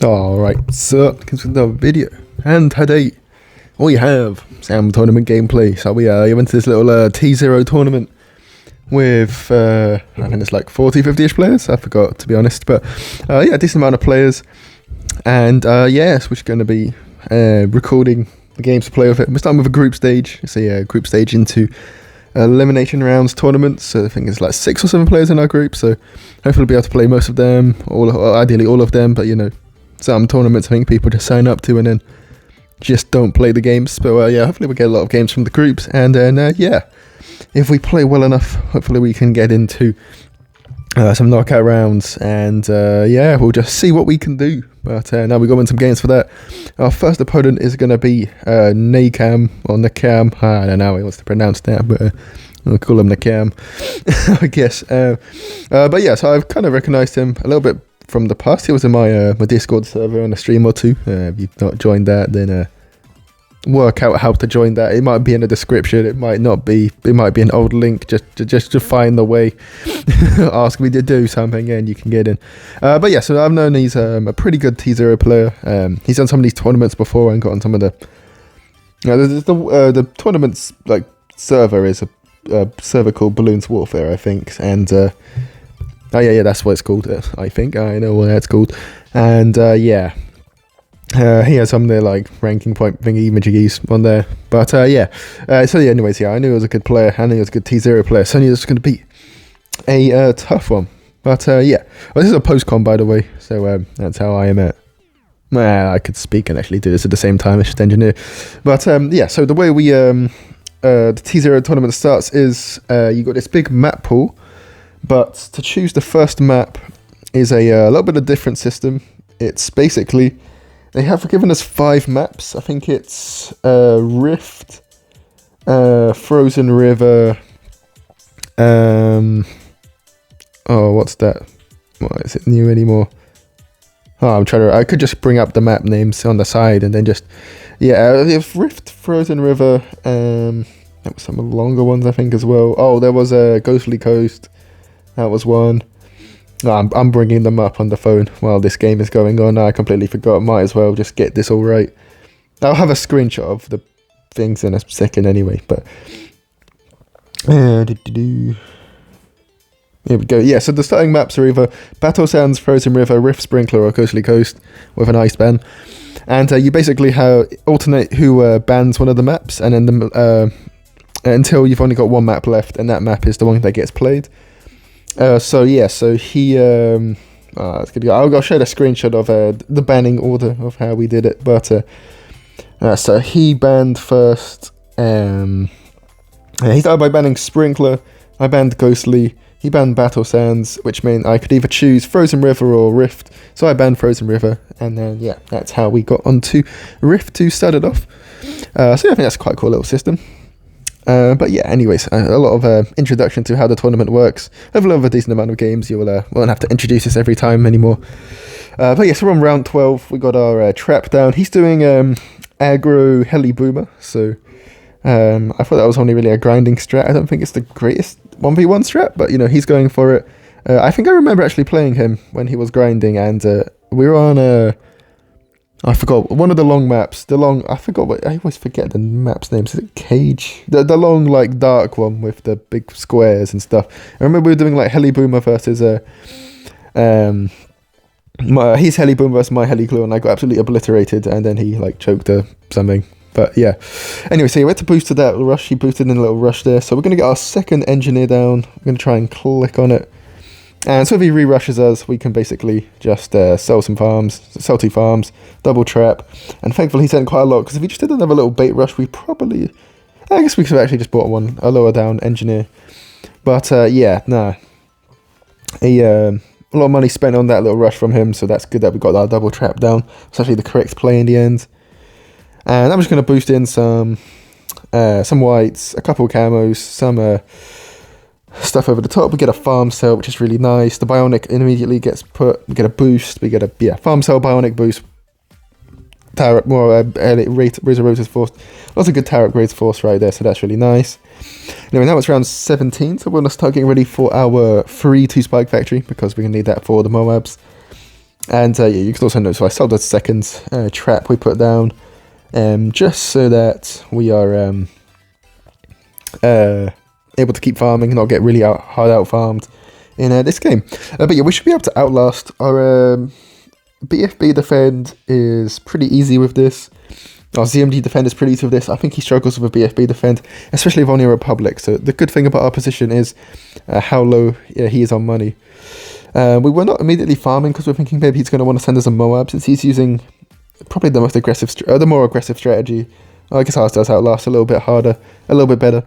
Alright, so comes with another video, and today we have some tournament gameplay. So we went to this little T0 tournament with I think it's like 40-50ish players. I forgot, to be honest, but yeah, a decent amount of players. And yes, we're just going to be recording the games to play with it. We're starting with a group stage. It's a group stage into elimination rounds tournaments. So I think it's like 6 or 7 players in our group, so hopefully we'll be able to play most of them, or ideally all of them, but you know, some tournaments I think people just sign up to and then just don't play the games. But yeah, hopefully we'll get a lot of games from the groups, and then yeah, if we play well enough, hopefully we can get into some knockout rounds, and yeah, we'll just see what we can do. But now we go in some games for that. Our first opponent is going to be Nakam, or Nakam, I don't know how he wants to pronounce that, but I'll call him Nakam, I guess. But yeah, so I've kind of recognised him a little bit from the past. He was in my my Discord server on a stream or two. If you've not joined that, then work out how to join that. It might be in the description, it might not be, it might be an old link. Just to find the way, ask me to do something and you can get in. But yeah, so I've known he's a pretty good T0 player. He's done some of these tournaments before and gotten some of the the tournaments, like, server is a server called Bloons Warfare, I think, and oh yeah, that's what it's called. I think I know what that's called. And yeah, he has some of their like ranking point thingy majiggies on there. But yeah, so yeah, anyways, yeah, I knew he was a good player. I knew he was a good T0 player. So I knew it was going to be a tough one. But yeah, well, this is a post-con, by the way. So that's how I am at. I could speak and actually do this at the same time. It's just engineer. But yeah, so the way we the T0 tournament starts is you got this big map pool. But to choose the first map is a little bit of a different system. It's basically, they have given us 5 maps. I think it's Rift, Frozen River, oh, what's that? What, is it new anymore? Oh, I'm trying to, I could just bring up the map names on the side and then just, yeah, if Rift, Frozen River, there was some longer ones I think as well. Oh, there was a Ghostly Coast. That was one. Oh, I'm bringing them up on the phone while this game is going on. I completely forgot. Might as well just get this all right. I'll have a screenshot of the things in a second anyway. But here we go. Yeah, so the starting maps are either Battle Sands, Frozen River, Rift Sprinkler, or Coastly Coast with an ice ban. And you basically alternate who bans one of the maps, and then until you've only got one map left, and that map is the one that gets played. So yeah, so he it's good. I'll show the screenshot of the banning order of how we did it. But so he banned first. He started by banning Sprinkler. I banned Ghostly. He banned Battle Sands, which meant I could either choose Frozen River or Rift. So I banned Frozen River, and then yeah, that's how we got onto Rift to start it off. So yeah, I think that's quite a cool little system. But yeah, anyways, a lot of introduction to how the tournament works. Hopefully over a decent amount of games, you won't have to introduce this every time anymore. But yeah, so we're on round 12. We got our trap down. He's doing aggro heli boomer. So I thought that was only really a grinding strat. I don't think it's the greatest 1v1 strat, but you know, he's going for it. I think I remember actually playing him when he was grinding, and we were on I forgot one of the long maps. I forgot what, I always forget the map's names. Is it Cage? The long, like, dark one with the big squares and stuff. I remember we were doing like Heli Boomer versus his Heli Boomer versus my Heli Glue, and I got absolutely obliterated, and then he like choked or something. But yeah. Anyway, so he went to boost to that rush. He boosted in a little rush there. So we're gonna get our second engineer down. I'm gonna try and click on it. And so if he re-rushes us, we can basically just sell 2 farms, double trap, and thankfully he sent quite a lot, because if he just did another little bait rush, I guess we could have actually just bought a lower down engineer. But yeah, nah. A lot of money spent on that little rush from him, so that's good that we got our double trap down. It's actually the correct play in the end. And I'm just going to boost in some whites, a couple of camos, some stuff over the top. We get a farm cell, which is really nice. The bionic immediately gets put. We get a boost. We get a farm cell, bionic boost. Tower more Razor Rota's force. Lots of good tower upgrades force right there, so that's really nice. Anyway, now it's round 17, so we're going to start getting ready for our free 2 spike factory, because we're going to need that for the Moabs. And yeah, you can also notice, so I sold the second trap we put down, just so that we are able to keep farming and not get really hard out farmed in this game. But yeah, we should be able to outlast. Our BFB defend is pretty easy with this. Our ZMD defend is pretty easy with this. I think he struggles with a BFB defend, especially with only a Republic. So the good thing about our position is how low he is on money. We were not immediately farming because we're thinking maybe he's going to want to send us a Moab, since he's using probably the most aggressive, the more aggressive strategy. I guess ours does outlast a little bit harder, a little bit better.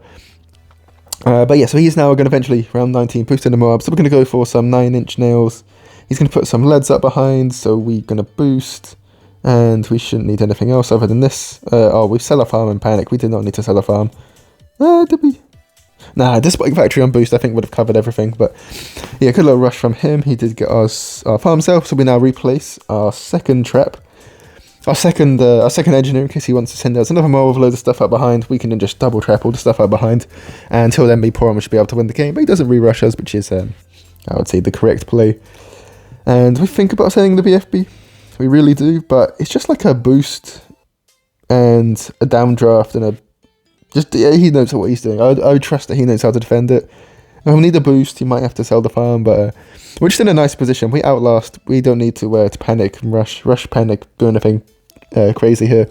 But yeah, so he's now going to eventually, round 19, boost in the Moab. So we're going to go for some 9-inch nails. He's going to put some leads up behind, so we're going to boost. And we shouldn't need anything else other than this. Oh, we sell a farm and panic. We did not need to sell a farm. Did we? Nah, this spike factory on boost I think would have covered everything. But yeah, good little rush from him. He did get us our farm sale, so we now replace our second trap. Our second engineer, in case he wants to send us another more with loads of stuff up behind. We can then just double trap all the stuff up behind. And until then, me poor and we should be able to win the game. But he doesn't re-rush us, which is, I would say, the correct play. And we think about sending the BFB. We really do, but it's just like a boost and a downdraft and he knows what he's doing. I would trust that he knows how to defend it. If we need a boost, he might have to sell the farm, but we're just in a nice position. We outlast. We don't need to panic and rush, panic, do anything crazy here.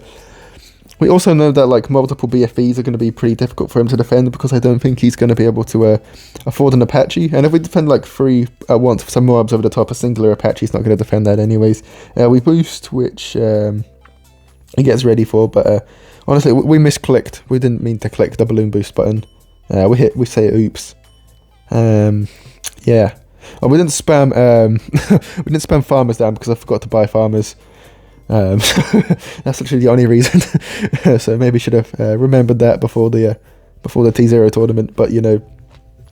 We also know that like multiple BFBs are going to be pretty difficult for him to defend, because I don't think he's going to be able to afford an Apache. And if we defend like 3 at once for some Moabs over the top, a singular Apache is not going to defend that anyways. We boost, which he gets ready for, but honestly, we misclicked. We didn't mean to click the balloon boost button. We say oops. Yeah. Oh, we didn't spam we didn't spam farmers down because I forgot to buy farmers. That's literally the only reason. So maybe should have remembered that before the T0 tournament, but you know,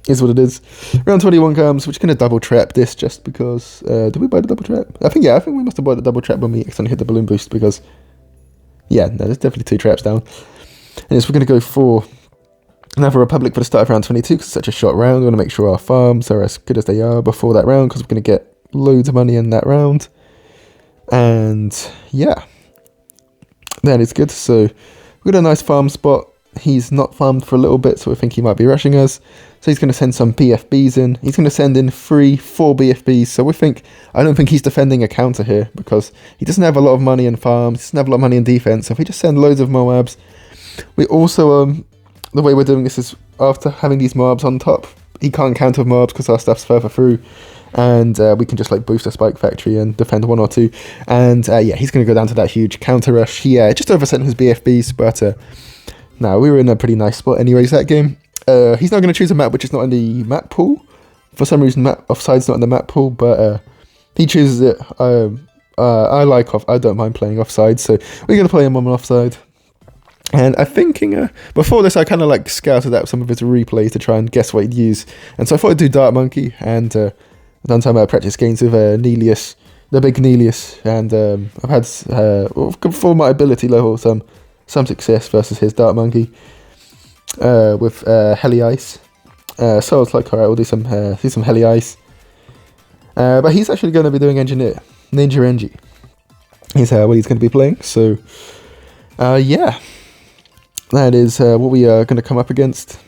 is what it is. Round 21 comes, we're just gonna double trap this just because. Did we buy the double trap? I think we must have bought the double trap when we accidentally hit the balloon boost, because yeah, no, there's definitely 2 traps down. And yes, we're gonna go for another Republic for the start of round 22 because it's such a short round. We want to make sure our farms are as good as they are before that round, because we're gonna get loads of money in that round. And yeah, that is good. So we've got a nice farm spot. He's not farmed for a little bit, so I think he might be rushing us. So he's going to send some BFBs in. He's going to send in 4 BFBs. So I don't think he's defending a counter here, because he doesn't have a lot of money in farms. He doesn't have a lot of money in defense. So if we just send loads of Moabs, we also the way we're doing this is after having these Moabs on top, he can't counter with Moabs because our stuff's further through. And we can just like boost a spike factory and defend 1 or 2. And yeah, he's going to go down to that huge counter rush. He just oversent his BFBs, but no, we were in a pretty nice spot anyways that game. He's not going to choose a map which is not in the map pool. For some reason, offside's not in the map pool, but he chooses it. I don't mind playing offside, so we're going to play him on offside. And I'm thinking, before this, I kind of like scouted out some of his replays to try and guess what he'd use. And so I thought I'd do Dart Monkey, and I've done some practice games with Nelius, the big Nelius, and I've had, for my ability level, some success versus his Dart Monkey with Heli Ice. So I was like, alright, we'll do some Heli Ice. But he's actually going to be doing Engineer, Ninja Engie. He's what he's going to be playing. So yeah, that is what we are going to come up against.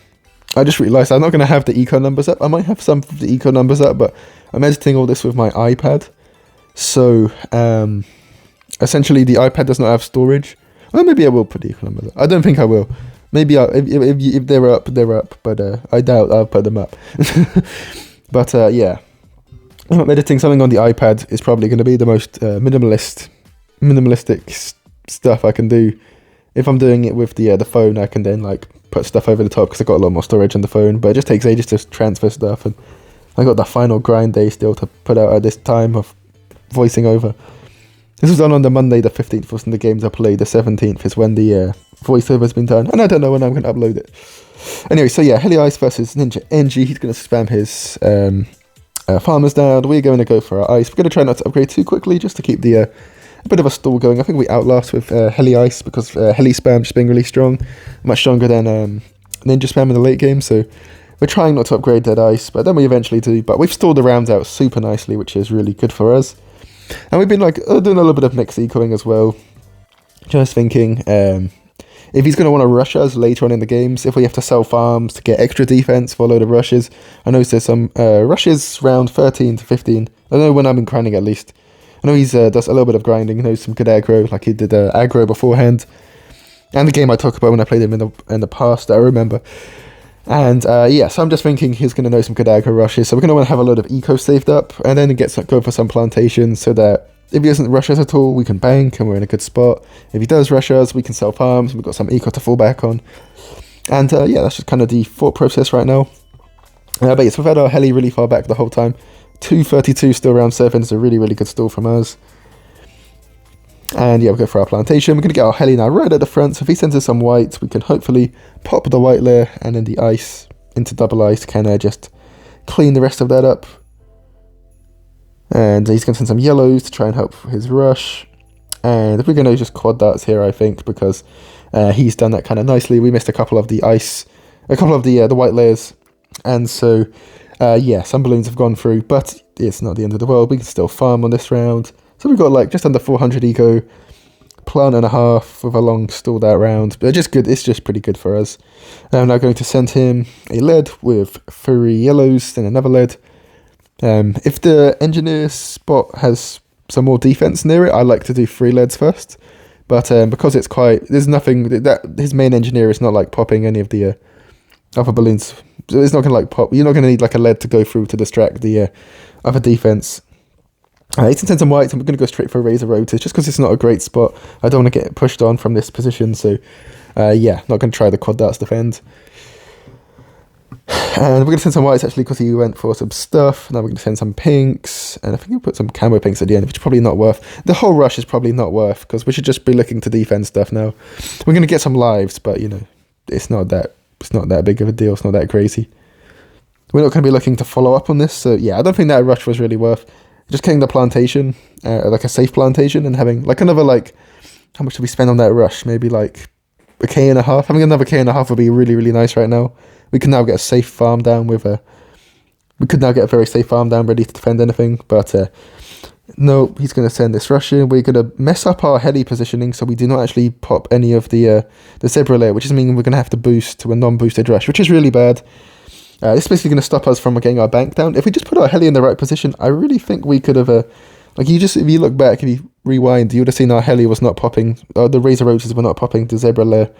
I just realised I'm not going to have the eco numbers up. I might have some of the eco numbers up, but I'm editing all this with my iPad. So, essentially the iPad does not have storage. Well, maybe I will put the eco numbers up. I don't think I will. Maybe if they're up, they're up. But I doubt I'll put them up. But yeah. I'm editing something on the iPad is probably going to be the most minimalistic stuff I can do. If I'm doing it with the phone, I can then like put stuff over the top because I've got a lot more storage on the phone, but it just takes ages to transfer stuff, and I got the final grind day still to put out at this time of voicing over. This was on the Monday the 15th, wasn't the games I played. The 17th is when the voiceover's been done, and I don't know when I'm going to upload it. Anyway, so yeah, Heli Ice versus Ninja Engie. He's going to spam his farmers down. We're going to go for our ice. We're going to try not to upgrade too quickly just to keep the a bit of a stall going. I think we outlast with Heli Ice because Heli spam just being really strong, much stronger than Ninja spam in the late game. So we're trying not to upgrade that ice, but then we eventually do. But we've stalled the rounds out super nicely, which is really good for us. And we've been like doing a little bit of mixed ecoing as well. Just thinking, if he's going to want to rush us later on in the games, if we have to sell farms to get extra defense for a load of rushes. I know there's some rushes round 13 to 15. I know when I've been grinding at least. I know he's does a little bit of grinding, knows some good aggro, like he did aggro beforehand. And the game I talked about when I played him in the past, I remember. And yeah, so I'm just thinking he's going to know some good aggro rushes. So we're going to want to have a load of eco saved up, and then go for some plantations, so that if he doesn't rush us at all, we can bank and we're in a good spot. If he does rush us, we can sell farms. We've got some eco to fall back on. And yeah, that's just kind of the thought process right now. But yes, we've had our heli really far back the whole time. 232 still around 7 is a really, really good stall from us. And yeah, we'll go for our plantation. We're going to get our heli now right at the front. So if he sends us some whites, we can hopefully pop the white layer and then the ice into double ice. Can just clean the rest of that up. And he's going to send some yellows to try and help his rush. And we're going to just quad darts here, I think, because he's done that kind of nicely. We missed a couple of the white layers. And so, yeah, some balloons have gone through, but it's not the end of the world. We can still farm on this round. So we've got like just under 400 eco, plant and a half with a long stalled out round. But just good. It's just pretty good for us. I'm now going to send him a lead with 3 yellows, then another lead. If the engineer spot has some more defense near it, I like to do 3 leads first. But because it's there's nothing that his main engineer is not like popping any of the other balloons. So it's not going to like pop. You're not going to need like a lead to go through to distract the other defense. He's send some whites, and we're going to go straight for Razor Rotors just because it's not a great spot. I don't want to get pushed on from this position. So yeah, not going to try the quad darts defend. And we're going to send some whites actually because he went for some stuff. Now we're going to send some pinks, and I think we'll put some camo pinks at the end, which is probably not worth. The whole rush is probably not worth because we should just be looking to defend stuff now. We're going to get some lives, but you know, it's not that big of a deal. It's not that crazy. We're not going to be looking to follow up on this. So yeah, I don't think that rush was really worth. Just getting the plantation, like a safe plantation, and having like another how much do we spend on that rush? Maybe like a K1.5. Having another K1.5 would be really, really nice right now. We can now get a safe farm down we could now get a very safe farm down ready to defend anything, but no, he's going to send this rush in. We're going to mess up our heli positioning so we do not actually pop any of the zebra layer, which is meaning we're going to have to boost to a non-boosted rush, which is really bad. This is basically going to stop us from getting our bank down. If we just put our heli in the right position, I really think we could have if you look back, if you rewind, you would have seen our heli was not popping, the Razor Rotors were not popping the zebra layer.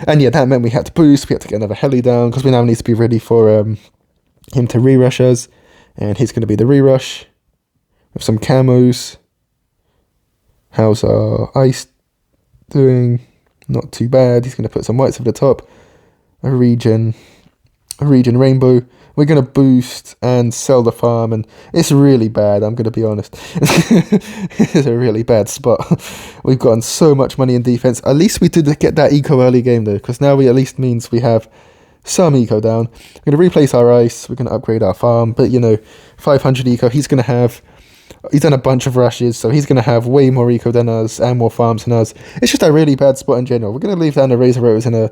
And yeah, that meant we had to boost, we had to get another heli down, because we now need to be ready for him to re-rush us. And he's going to be the re-rush with some camos. How's our ice doing? Not too bad. He's going to put some whites over the top. A regen rainbow. We're going to boost and sell the farm, and it's really bad, I'm going to be honest. It's a really bad spot. We've gotten so much money in defense. At least we did get that eco early game though, because now we at least means we have some eco down. We're going to replace our ice, we're going to upgrade our farm, but you know, 500 eco, he's done a bunch of rushes, so he's going to have way more eco than us and more farms than us. It's just a really bad spot in general. We're going to leave down the Razor Rotors in a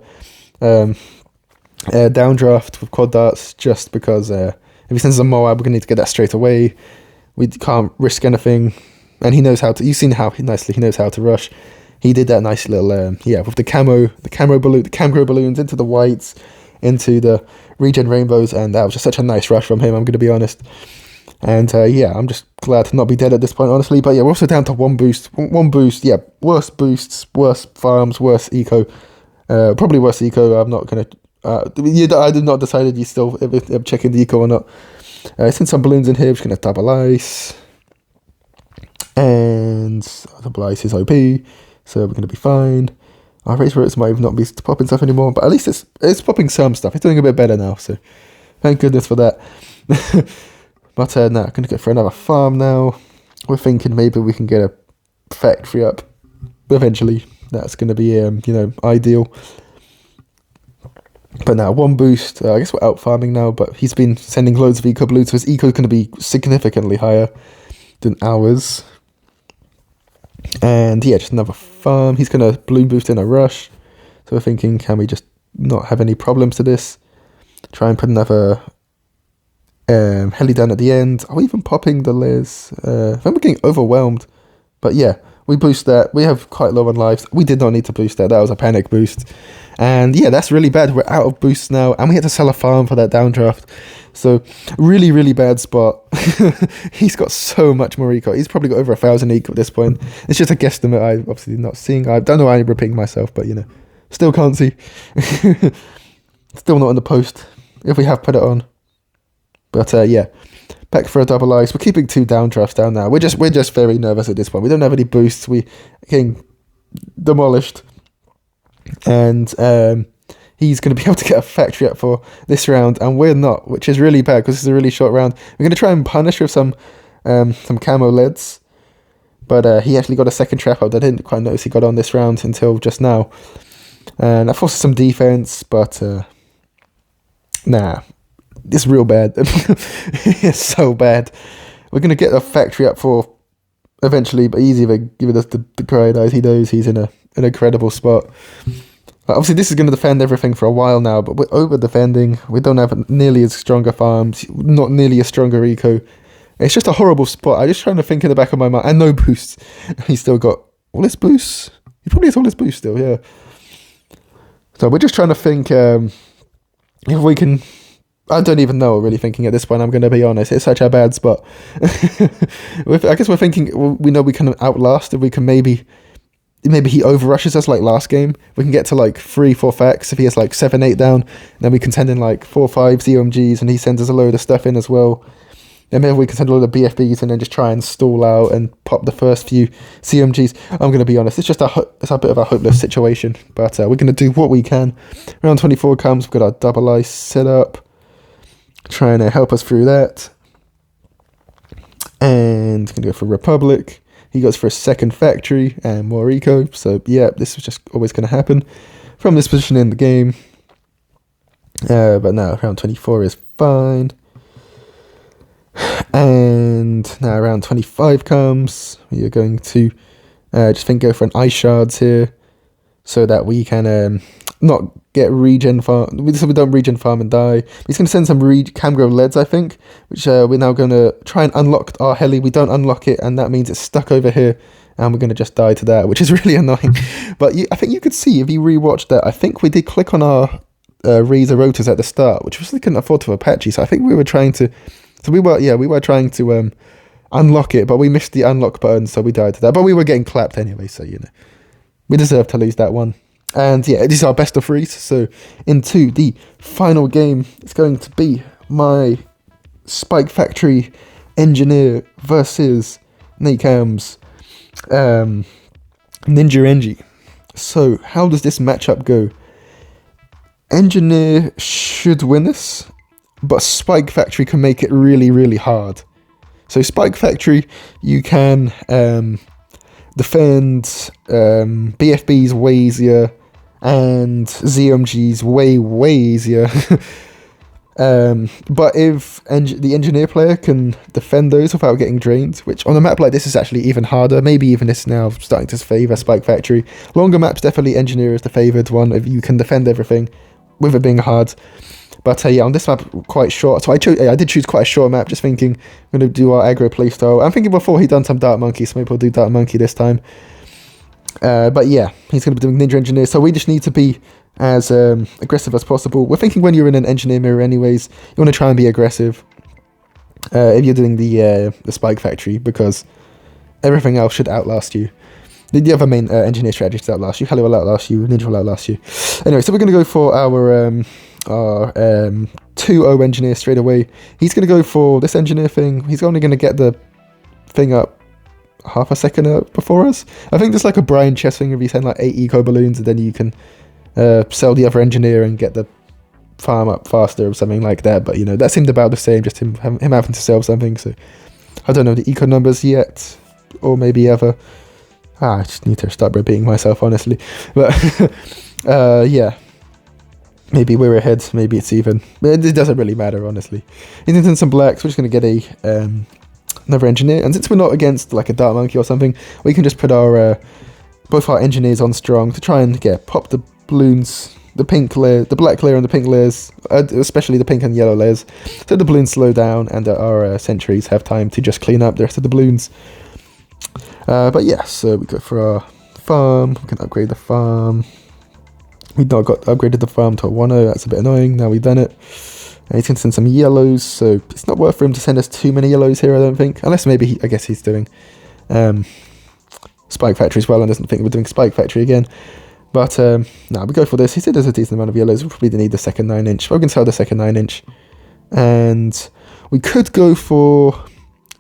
downdraft with quad darts, just because if he sends a Moab, we're going to need to get that straight away. We can't risk anything, and he knows how to. You've seen how nicely he knows how to rush. He did that nice little with the camo balloons into the whites, into the regen rainbows, and that was just such a nice rush from him, I'm going to be honest. And yeah, I'm just glad to not be dead at this point, honestly. But yeah, we're also down to one boost. Yeah, worse boosts, worse farms, worse eco. Probably worse eco. I'm not going to. I did not decided you still if checking the eco or not. Since some balloons in here, we're just going to double ice. And double ice is OP, so we're going to be fine. Our Razor Rotors might not be popping stuff anymore, but at least it's popping some stuff. It's doing a bit better now, so thank goodness for that. But now I'm going to go for another farm now. We're thinking maybe we can get a factory up eventually. That's going to be ideal. But now one boost. I guess we're out farming now, but he's been sending loads of eco balloons, so his eco is going to be significantly higher than ours. And yeah, just another farm. He's going to balloon boost in a rush. So we're thinking, can we just not have any problems to this? Try and put another heli down at the end. Are we even popping the Les? I think we're getting overwhelmed. But yeah, we boost that. We have quite low on lives. We did not need to boost that. That was a panic boost. And yeah, that's really bad. We're out of boosts now. And we had to sell a farm for that downdraft. So really, really bad spot. He's got so much more eco. He's probably got over 1,000 eco at this point. It's just a guesstimate. I'm obviously not seeing. I don't know why I'm repeating myself, but you know, still can't see. Still not in the post if we have put it on. But yeah, back for a double ice. We're keeping 2 downdrafts down now. We're just very nervous at this point. We don't have any boosts. We getting demolished. And he's going to be able to get a factory up for this round, and we're not, which is really bad because this is a really short round. We're going to try and punish with some camo leads, but he actually got a second trap up that I didn't quite notice he got on this round until just now. And that forces some defense, but nah, it's real bad. It's so bad. We're going to get a factory up for eventually, but he's either giving us the crying eyes. He knows he's in an incredible spot. Obviously, this is going to defend everything for a while now, but we're over-defending. We don't have nearly as stronger farms, not nearly as stronger eco. It's just a horrible spot. I'm just trying to think in the back of my mind. And no boosts. He's still got all his boosts. He probably has all his boosts still, yeah. So we're just trying to think if we can... I don't even know what we're really thinking at this point, I'm going to be honest. It's such a bad spot. I guess we're thinking, we know we can outlast if we can maybe he overrushes us like last game. We can get to like 3-4 facts if he has like 7-8 down. Then we can send in like 4-5 ZOMGs and he sends us a load of stuff in as well. And maybe we can send a load of BFBs and then just try and stall out and pop the first few CMGs. I'm going to be honest, it's just it's a bit of a hopeless situation. But we're going to do what we can. Round 24 comes, we've got our double ice set up. Trying to help us through that. And going to go for Republic. He goes for a second factory and more eco. So yeah, this was just always going to happen from this position in the game. But now round 24 is fine. And now round 25 comes. We are going to just go for an ice shards here so that we can not get regen farm. So we don't regen farm and die. He's going to send some Camgrow leads, I think, which we're now going to try and unlock our heli. We don't unlock it, and that means it's stuck over here, and we're going to just die to that, which is really annoying. But I think you could see if you rewatched that. I think we did click on our razor rotors at the start, which we couldn't afford to Apache. So I think we were trying to. So we were trying to unlock it, but we missed the unlock button, so we died to that. But we were getting clapped anyway, so we deserve to lose that one. And yeah, this is our best of 3s. So into the final game, it's going to be my Spike Factory Engineer versus Nakam's Ninja Engie. So how does this matchup go? Engineer should win this, but Spike Factory can make it really, really hard. So Spike Factory, you can defend BFBs way easier and ZMGs way easier. But if the engineer player can defend those without getting drained, which on a map like this is actually even harder, maybe even this now starting to favour Spike Factory. Longer maps, definitely engineer is the favoured one if you can defend everything with it being hard. But yeah, on this map, quite short. So I did choose quite a short map, just thinking I'm going to do our aggro playstyle. I'm thinking before he'd done some Dark Monkey, so maybe we'll do Dark Monkey this time. But yeah, he's going to be doing Ninja Engineer, so we just need to be as aggressive as possible. We're thinking when you're in an Engineer mirror anyways, you want to try and be aggressive if you're doing the Spike Factory, because everything else should outlast you. The other main Engineer strategy is outlast you. Heli will outlast you, Ninja will outlast you. Anyway, so we're going to go for our 2-0 Engineer straight away. He's going to go for this Engineer thing. He's only going to get the thing up half a second before us. I think there's like a Brian chess thing if you send like 8 eco balloons and then you can sell the other Engineer and get the farm up faster or something like that. But that seemed about the same, just him having to sell something. So I don't know the eco numbers yet, or maybe ever. I just need to stop repeating myself, honestly. But yeah, maybe we're ahead, maybe it's even. But it doesn't really matter, honestly. He's into some blacks. We're just going to get another Engineer, and since we're not against like a Dark Monkey or something, we can just put our both our Engineers on strong to try and pop the balloons the pink layer, the black layer and the pink layers, especially the pink and yellow layers, so the balloons slow down and our sentries have time to just clean up the rest of the balloons. But yeah, so we go for our farm. We can upgrade the farm. We not got upgraded the farm to a 1-0. That's a bit annoying. Now we've done it. And he's going to send some yellows, so it's not worth for him to send us too many yellows here, I don't think. Unless maybe, I guess he's doing Spike Factory as well and doesn't think we're doing Spike Factory again. But no, we go for this. He said there's a decent amount of yellows. We probably need the second 9-inch. We're going to sell the second 9-inch. And we could go for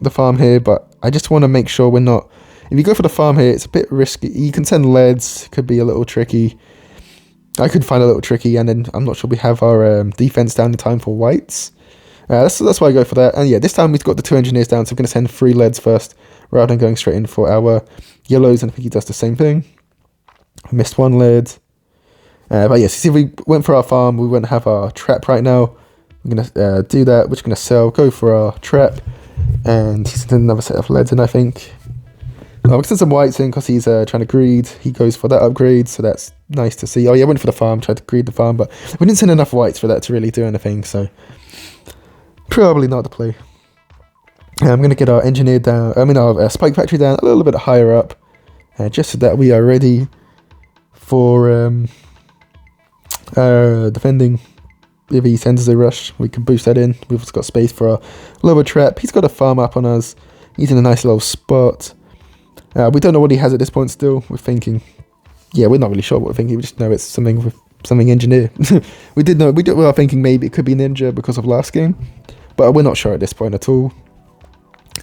the farm here, but I just want to make sure we're not... If you go for the farm here, it's a bit risky. You can send leads. Could be a little tricky. I could find a little tricky, and then I'm not sure we have our defense down in time for whites. That's why I go for that. And yeah, this time we've got the 2 engineers down, so we're going to send 3 leads first, rather than going straight in for our yellows, and I think he does the same thing. I missed 1 lead. But yes, see if we went for our farm, we wouldn't have our trap right now. We're going to do that. We're just going to sell, go for our trap, and he's sending another set of leads in, I think. We'll send some whites in because he's trying to greed. He goes for that upgrade, so that's nice to see. Oh yeah, went for the farm, tried to greed the farm, but we didn't send enough whites for that to really do anything, so probably not the play. I'm going to get our engineer down, our Spike Factory down a little bit higher up, just so that we are ready for defending. If he sends us a rush, we can boost that in. We've also got space for our lower trap. He's got a farm up on us. He's in a nice little spot. We don't know what he has at this point still. We're thinking, yeah, we're not really sure what we're thinking. We just know it's something engineer. we were thinking maybe it could be ninja because of last game, but we're not sure at this point at all.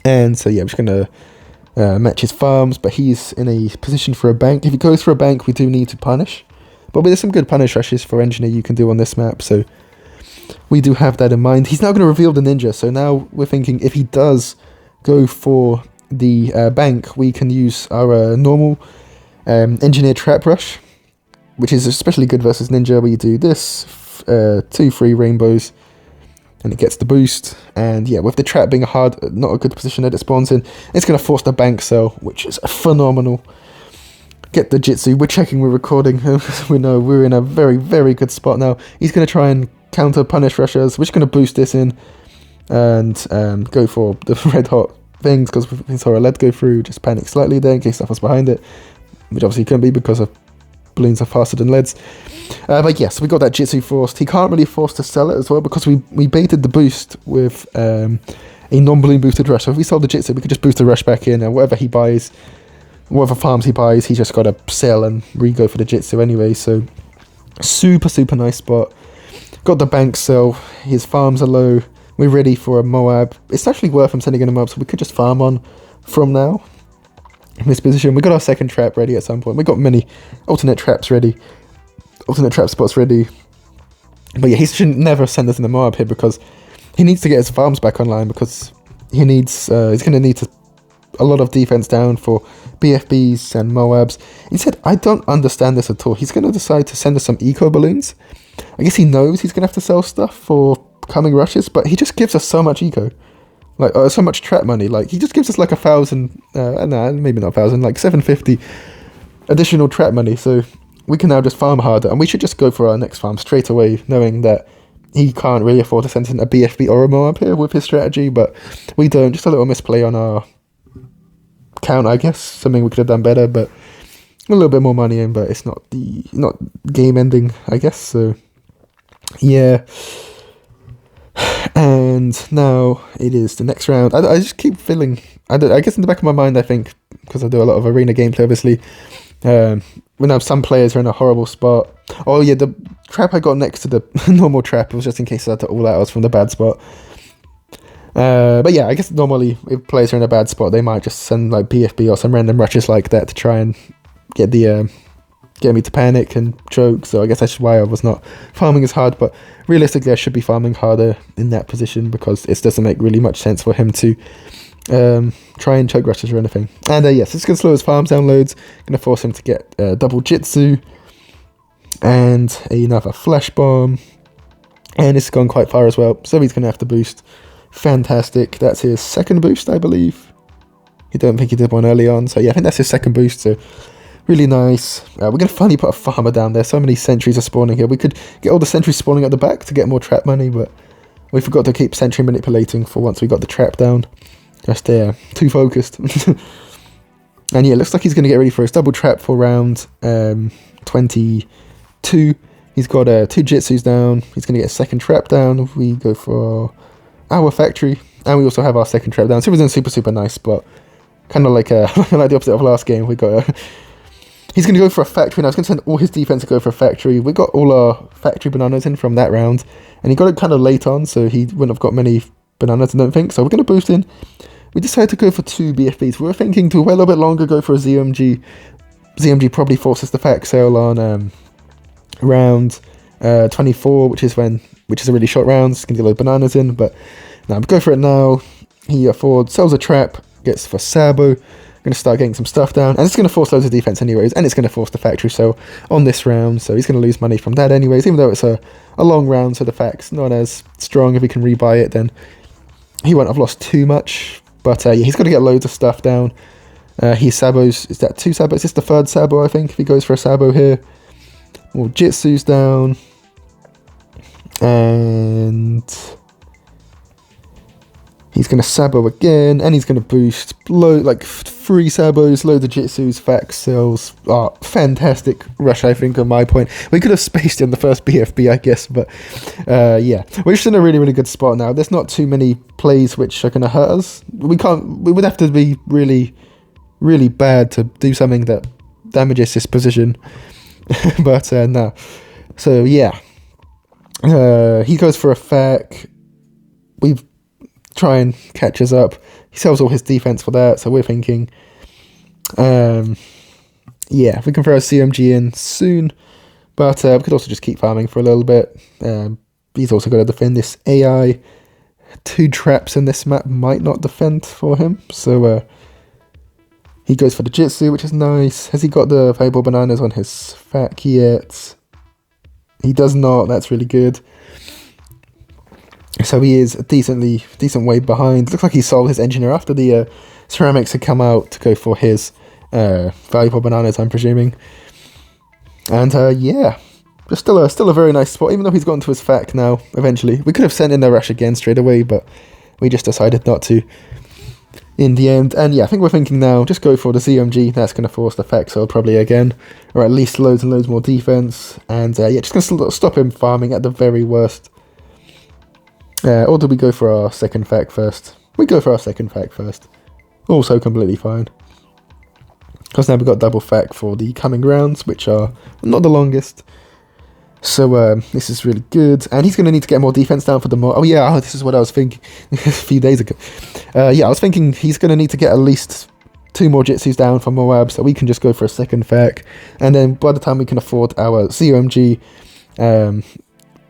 And so yeah, we're just going to match his farms, but he's in a position for a bank. If he goes for a bank, we do need to punish. But there's some good punish rushes for engineer you can do on this map, so we do have that in mind. He's now going to reveal the ninja, so now we're thinking if he does go for the bank, we can use our normal engineer trap rush, which is especially good versus ninja, where you do this 2-3 rainbows and it gets the boost. And yeah, with the trap being not a good position that it spawns in, it's going to force the bank sell, which is phenomenal. Get the jitsu. We're checking, we're recording. We know we're in a very, very good spot now. He's going to try and counter punish rushers. We're just going to boost this in and go for the red hot things, because we saw a lead go through. Just panic slightly there in case stuff was behind it, which obviously couldn't be because of balloons are faster than leads. But yes, we got that jitsu forced. He can't really force to sell it as well, because we baited the boost with a non-balloon boosted rush. So if we sold the jitsu, we could just boost the rush back in, and whatever he buys, whatever farms he buys, he's just got to sell and re-go for the jitsu anyway. So super, super nice spot. Got the bank sell. His farms are low. We're ready for a Moab. It's actually worth him sending in a Moab, so we could just farm on from now. In this position, we got our second trap ready at some point. We got many alternate traps ready, alternate trap spots ready. But yeah, he should never send us in the Moab here, because he needs to get his farms back online, because he needs he's going to need a lot of defense down for BFBs and Moabs. He said, I don't understand this at all. He's going to decide to send us some eco balloons. I guess he knows he's going to have to sell stuff for coming rushes, but he just gives us so much eco, like so much trap money. Like he just gives us like 1,000, maybe not 1,000, like 750 additional trap money. So we can now just farm harder, and we should just go for our next farm straight away, knowing that he can't really afford to send in a BFB or a Moab here with his strategy. But we don't. Just a little misplay on our count, I guess. Something we could have done better, but a little bit more money in. But it's not game ending, I guess. So yeah. And now it is the next round. I just keep feeling, I guess in the back of my mind, I think, because I do a lot of arena gameplay, obviously, we know some players are in a horrible spot. Oh yeah, the trap I got next to the normal trap was just in case I had to all out from the bad spot. But yeah, I guess normally if players are in a bad spot, they might just send like BFB or some random rushes like that to try and get me to panic and choke. So I guess that's why I was not farming as hard, but realistically I should be farming harder in that position, because it doesn't make really much sense for him to try and choke rushes or anything. And yes, it's going to slow his farms down loads, going to force him to get double jitsu and another flash bomb, and it's gone quite far as well, so he's going to have to boost. Fantastic. That's his second boost, I believe. I don't think he did one early on, so yeah, I think that's his second boost. So Really nice. We're going to finally put a farmer down there. So many sentries are spawning here. We could get all the sentries spawning at the back to get more trap money, but we forgot to keep sentry manipulating for once we got the trap down. Just there, too focused. And yeah, it looks like he's going to get ready for his double trap for round 22. He's got 2 Jitsus down. He's going to get a second trap down. We go for our factory, and we also have our second trap down. So it was in super nice spot. Kind of like like the opposite of last game. We got he's going to go for a factory now. He's going to send all his defense to go for a factory. We got all our factory bananas in from that round, and he got it kind of late on, so he wouldn't have got many bananas, I don't think. So we're going to boost in. We decided to go for 2 BFBs. We were thinking to wait a little bit longer, go for a ZMG. ZMG probably forces the fact sale on round 24, which is a really short round. It's going to get a load of bananas in, but now go for it now. He sells a trap, gets for Sabo. Going to start getting some stuff down, and it's going to force loads of defense anyways, and it's going to force the factory sale on this round, so he's going to lose money from that anyways, even though it's a long round, so the fact's not as strong. If he can rebuy it, then he won't have lost too much, but yeah, he's going to get loads of stuff down. He Sabos, is that 2 Sabos? Is this the 3rd Sabo, I think, if he goes for a Sabo here. More Jitsu's down, and he's going to Sabo again, and he's going to boost 3 Sabos, loads of Jitsus, fact sales. Fantastic rush, I think, on my point. We could have spaced in the first BFB, I guess, but yeah. We're just in a really good spot now. There's not too many plays which are going to hurt us. We would have to be really bad to do something that damages his position. But no. So yeah. He goes for a fac. We try and catch us up. He sells all his defense for that, so we're thinking yeah, we can throw a CMG in soon, but we could also just keep farming for a little bit. He's also got to defend this AI. 2 traps in this map might not defend for him, so he goes for the Jitsu, which is nice. Has he got the valuable bananas on his fac yet? He does not. That's really good. So he is a decent way behind. Looks like he sold his engineer after the ceramics had come out to go for his valuable bananas, I'm presuming. And yeah, just still a very nice spot, even though he's gotten to his fac now, eventually. We could have sent in a rush again straight away, but we just decided not to in the end. And yeah, I think we're thinking now, just go for the ZMG. That's going to force the fac sale probably again, or at least loads and loads more defense. And yeah, just going to stop him farming at the very worst. Or do we go for our second fac first? We go for our second fac first. Also completely fine. Because now we've got double fac for the coming rounds, which are not the longest. So this is really good. And he's going to need to get more defense down for the more... Oh yeah, this is what I was thinking a few days ago. Yeah, I was thinking he's going to need to get at least 2 more Jitsus down for Moab, so we can just go for a second fac. And then by the time we can afford our COMG...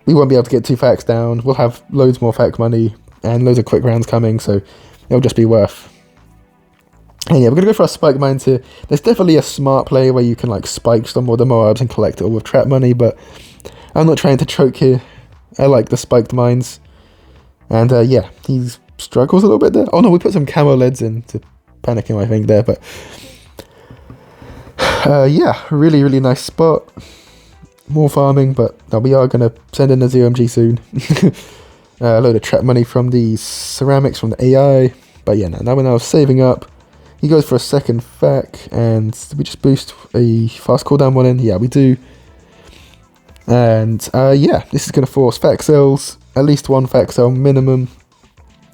we won't be able to get 2 facs down. We'll have loads more fac money and loads of quick rounds coming, so it'll just be worth. And yeah, we're going to go for our spike mines here. There's definitely a smart play where you can like spike some more the Moabs and collect it all with trap money, but I'm not trying to choke here. I like the spiked mines. And yeah, he struggles a little bit there. Oh no, we put some camo leads in to panic him, I think, there, but yeah, really nice spot. More farming, but no, we are going to send in a ZOMG soon. A load of trap money from the ceramics from the AI. But yeah, now we're now saving up. He goes for a second fac, and did we just boost a fast cooldown one in? Yeah, we do. And yeah, this is going to force fac sales, at least 1 fac sale minimum.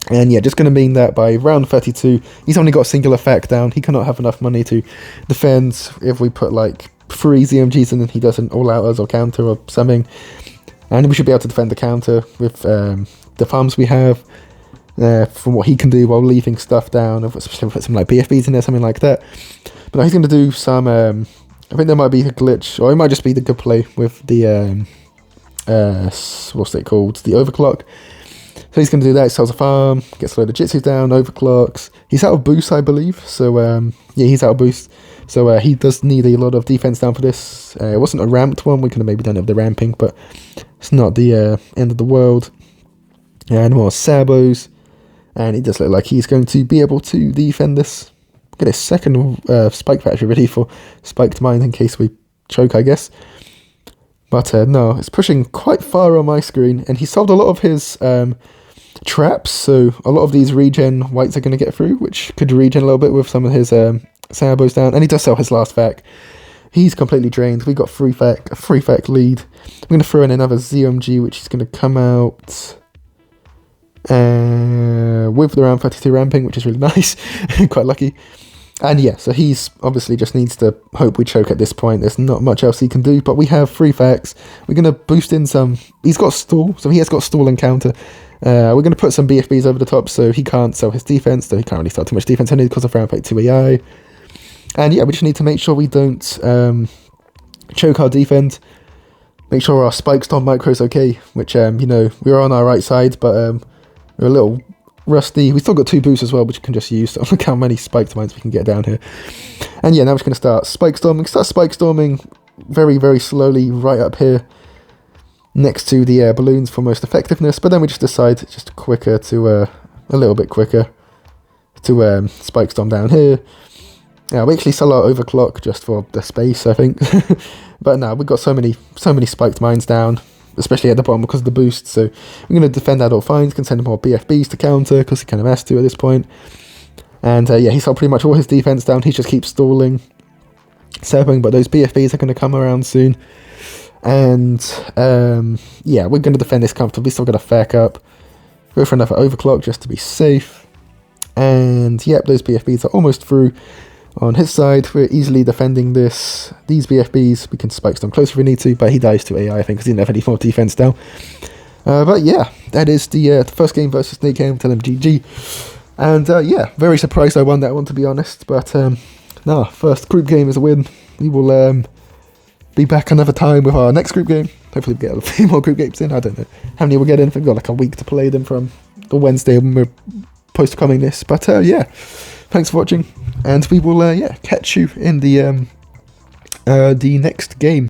And yeah, just going to mean that by round 32, he's only got a singular fac down. He cannot have enough money to defend if we put like 3 ZMGs and then he doesn't all out us or counter or something. And we should be able to defend the counter with the farms we have. From what he can do while leaving stuff down. I've put some like BFBs in there, something like that. But now he's going to do some, I think there might be a glitch, or it might just be the good play with the, what's it called, the overclock. So he's going to do that. He sells a farm, gets a load of Jitsus down, overclocks. He's out of boost, I believe. So yeah, he's out of boost. So he does need a lot of defense down for this. It wasn't a ramped one. We could have maybe done it with the ramping, but it's not the end of the world. And more Sabos. And it does look like he's going to be able to defend this get his second spike factory ready for spiked mines in case we choke, I guess. But no, it's pushing quite far on my screen, and he solved a lot of his traps, so a lot of these regen whites are going to get through, which could regen a little bit with some of his Sabos down, and he does sell his last fac. He's completely drained. We got a 3-fac lead. I'm going to throw in another ZOMG, which is going to come out with the round 32 ramping, which is really nice. Quite lucky. And yeah, so he's obviously just needs to hope we choke at this point. There's not much else he can do, but we have 3 facs. We're going to boost in some... He's got stall, so he has got stall and counter. We're going to put some BFBs over the top so he can't sell his defense, so he can't really sell too much defense only because of round 2 AI. And yeah, we just need to make sure we don't choke our defense. Make sure our spike storm micro is okay, which, you know, we're on our right side, but we're a little rusty. We still got 2 boosts as well, which we can just use. So look how many spiked mines we can get down here. And yeah, now we're just going to start spike storming. Start spike storming very, very slowly right up here next to the balloons for most effectiveness. But then we just decide just quicker to, a little bit quicker to spike storm down here. Yeah, we actually sell our overclock just for the space, I think. But no, we've got so many spiked mines down, especially at the bottom because of the boost. So we're going to defend that all fine. Can send more BFBs to counter because he kind of has to at this point. And yeah, he sold pretty much all his defense down. He just keeps stalling, sapping, but those BFBs are going to come around soon. And yeah, we're going to defend this comfortably. Still got a fac up. Go for another overclock just to be safe. And yep, those BFBs are almost through. On his side, we're easily defending these BFBs. We can spike storm closer if we need to, but he dies to AI, I think, because he didn't have any more defense down. But yeah, that is the first game versus Snake Game. Tell him GG. And yeah, very surprised I won that one, to be honest. But no, first group game is a win. We will be back another time with our next group game. Hopefully we get a few more group games in. I don't know how many we'll get in. We've got like a week to play them from the Wednesday when we're post-coming this. But yeah, thanks for watching. And we will, yeah, catch you in the next game.